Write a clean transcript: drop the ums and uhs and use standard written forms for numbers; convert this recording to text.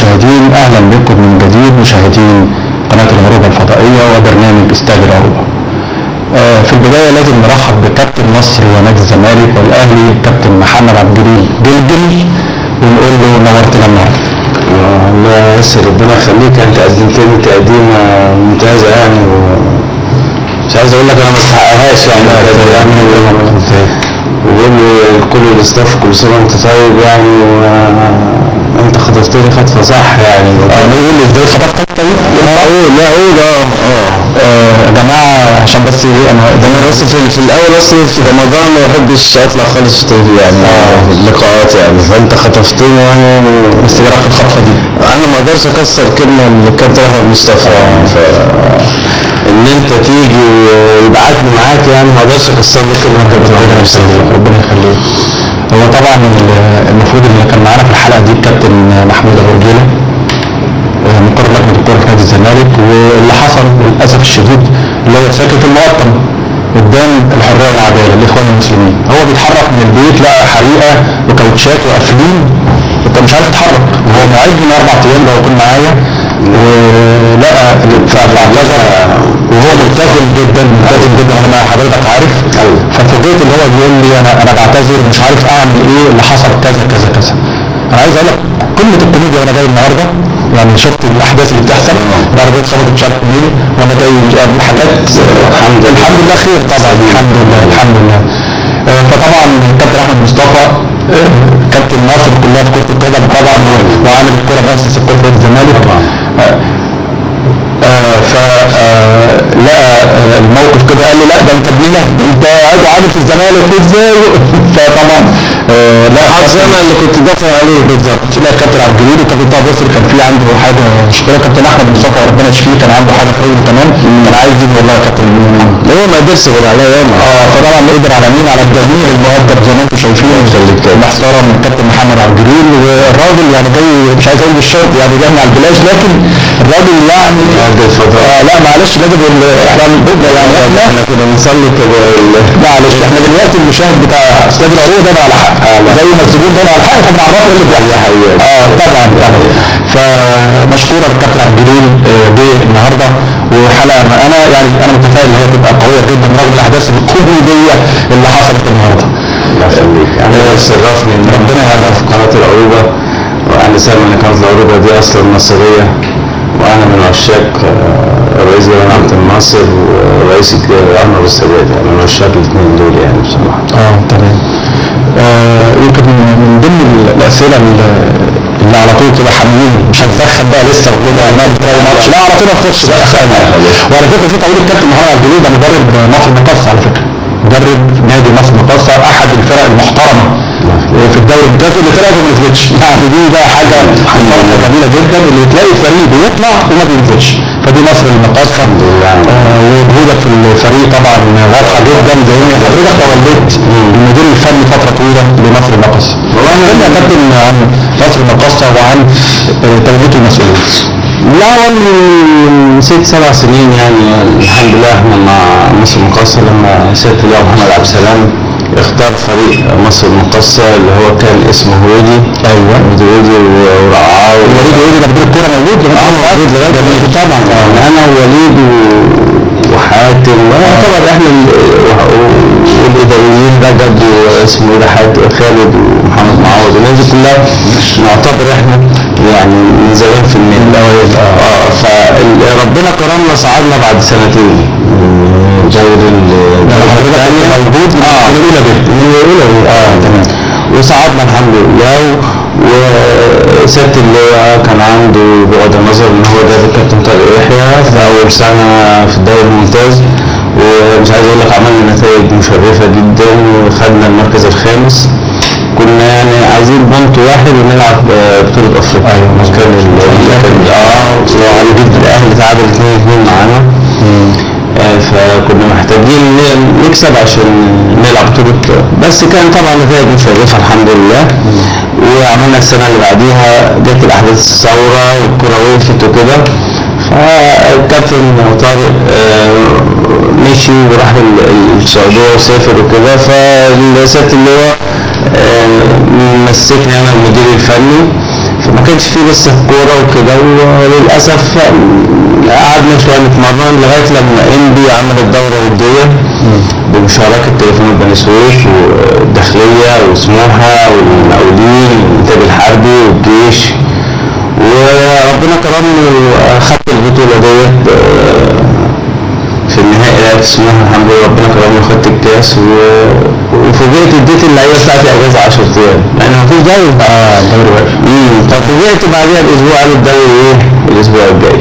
المشاهدين، أهلا بكم من جديد مشاهدين قناة العروبة الفضائية وبرنامج استاد العروبة. في البداية لازم نرحب بكابتن مصر ونادي الزمالك والأهلي كابتن محمد عبد الجليل جلجل ونقول له نورتنا النهارده. الله يسر، ربنا يخليك. انت قدمتني تقديمة ممتازة يعني، مش عايز اقول لك انا ما استحقهاش يعني. وقول لي كل الاستاف كل سنه وانت طيب يعني، انت خطفتني خطفه صح يعني. نقول ازاي خطفتك طيب؟ لا اقول يا جماعه عشان بس ايه، انا بس في الاول اصلا في رمضان ما بحبش اطلع خالص في تيفي يعني اللقاءات يعني، فانت خطفتني يعني. بس ايه رايك الخطفه دي؟ انا ما اقدرش اكسر كلمه للكابتن احمد مصطفى يعني، ان انت تيجي ويبعتني معاك يعني ما اقدرش اكسر لك كلمه كابتن احمد مصطفى. ربنا يخليك. هو طبعا المفروض اللي كان معانا في الحلقه دي الكابتن محمود ابو رجيله مقرر لجنه الكوره في نادي الزمالك، واللي حصل للاسف الشديد اللي هو ساكت المقطم قدام الحريه والعداله الاخوان المسلمين. هو بيتحرك من البيت لقى حريقه وكاوتشات وقافلين، انت مش عارف تتحرك. هو موعد من 4 ايام لو يكون معايا، ولقى فاعتذر وهو ملتزم جدا زي ما حضرتك عارف. ففوجئت اللي هو بيقول لي انا بعتذر ومش عارف اعمل ايه، اللي حصل كذا كذا كذا. انا عايز اقول لك قمه الكوميديا وانا جاي النهارده يعني، شفت الاحداث اللي بتحصل العربيه اتخبطت مش عارف مين وانا جاي حاجات الحمد لله خير طبعا الحمد لله. فطبعا الكابتن احمد مصطفى كابتن مصر كلها في كره القدم طبعا، وعامل الكره مؤسس الكره في الزمالك. فلقى الموقف كده قال لي لا ده انت ابننا، انت عامل في الزمالك ازاي؟ فطبعا لا انا اللي كنت دافع عليه بالظبط. لا كابتن عبد الجليل وكابتن طه بصري كان في عنده حاجه مشكله، كابتن احمد مصطفى ربنا يشفيه كان عنده حاجه في رجله كمان، كان عايز يجي والله يا كابتن. هو ما قدرش غير عليا ياما. فطبعا قدر على مين؟ على الجميع المؤدب زي ما انتم شايفين المحترم الكابتن محمد عبد الجليل. والراجل يعني جاي مش عايز اقول بالشوط يعني جاي على البلاش، لكن الراجل يعني لا معلش لازم احنا يعني احنا كنا بنصلي كده معلش احنا دلوقتي المشاهد بتاع استاد العروبه ده على حق زي ما الزبون ده على حق، احنا بنعرفه اللي بيحصل. طبعا فمشكورا الكابتن عبد الجليل جه النهارده، وحلقه انا متفائل ان هي تبقى قويه جدا رغم الاحداث الكوميديه اللي حصلت النهارده. الله يخليك. انا شرفني ان ربنا يعرف في قناه العروبه، وانا سامع ان قناه العروبه دي اصلا مصريه، وانا من عشاق رئيس جمال عبد الناصر ورئيس انور السادات، يعني من عشاق الاثنين دول يعني بصراحه. تمام. يمكن من ضمن الاسئله اللي على طول كده حاملين، مش هنسخن بقى لسه وكده ماتش، لا على طول نخش بقى. وعلى فكره في تقول الكابتن محمد عبد الجليل ده مدرب مصر المقاصه، على فكره مدرب نادي مصر المقاصه، احد الفرق المحترمه في الدوري الممتاز اللي فرقه ما نزلتش. يعني دي بقى حاجه جميله جدا، اللي تلاقي فريق بيطلع وما بينزلش، فدي مصر المقاصه. وجهودك في الفريق طبعا واضحه جدا، زي ما حضرتك توليت المدير الفني فتره طويله لمصر المقاصه. وانا يا كابتن عن مصر المقاصه وعن توليت المسؤوليه. لا من 6-7 سنين يعني الحمد لله احنا مع مصر المقاصه، لما سياده الله محمد عبد السلام اختار فريق مصر المقاصه اللي هو كان اسمه هويدي. ايوه هويدي ورعاه هويدي ده مدير الكوره موجود موجود طبعا. انا ووليد وحاتم طبعا احنا والاداريين رجب واسمه ايه ده خالد ومحمد معوض، الناس دي كلها نعتبر احنا يعني من زمان في النادي. فربنا كرمنا صعدنا بعد سنتين دوري موجود من الاولى تمام، وصعدنا الحمد لله. وسيادة اللواء كان عنده بعد النظر ان هو ده الكابتن طارق يحيى في اول سنه في الدوري الممتاز، ومش عايز اقول لك عملنا نتائج مشرفه جدا وخدنا المركز الخامس. كنا يعني عايزين بونت واحد ونلعب بطولة افريقيا. ايوه كان الاهلي تعادل 2-2 معانا، فكنا محتاجين نكسب عشان نلعب بطولة، بس كان طبعا نتائج مشرفة الحمد لله. وعملنا السنة اللي بعديها جت الاحداث الثورة والكرة وقفت وكده، فالكابتن طارق مشي وراح السعودية وسافر وكده، فالسيادة اللواء مسكني انا المدير الفني. فما كانش فيه لسه كوره وكده، وللاسف قعدنا شويه نتمرن لغايه لما انبي عمل الدوره الوديه بمشاركه تليفون بني سويف والداخليه وسموحه والمقاولين والانتاج الحربي والجيش، وربنا كرمني وخدت البطوله ديت في النهائي. لعبت سموحه الحمد لله، ربنا كرمني وخدت الكاس، وفوجئت اديت اللعيبه بتاعتي اجازه 10 ايام لان مفيش دوري. الدوري واقف. ففوجئت بعديها باسبوع قالوا الدوري ايه الاسبوع الجاي.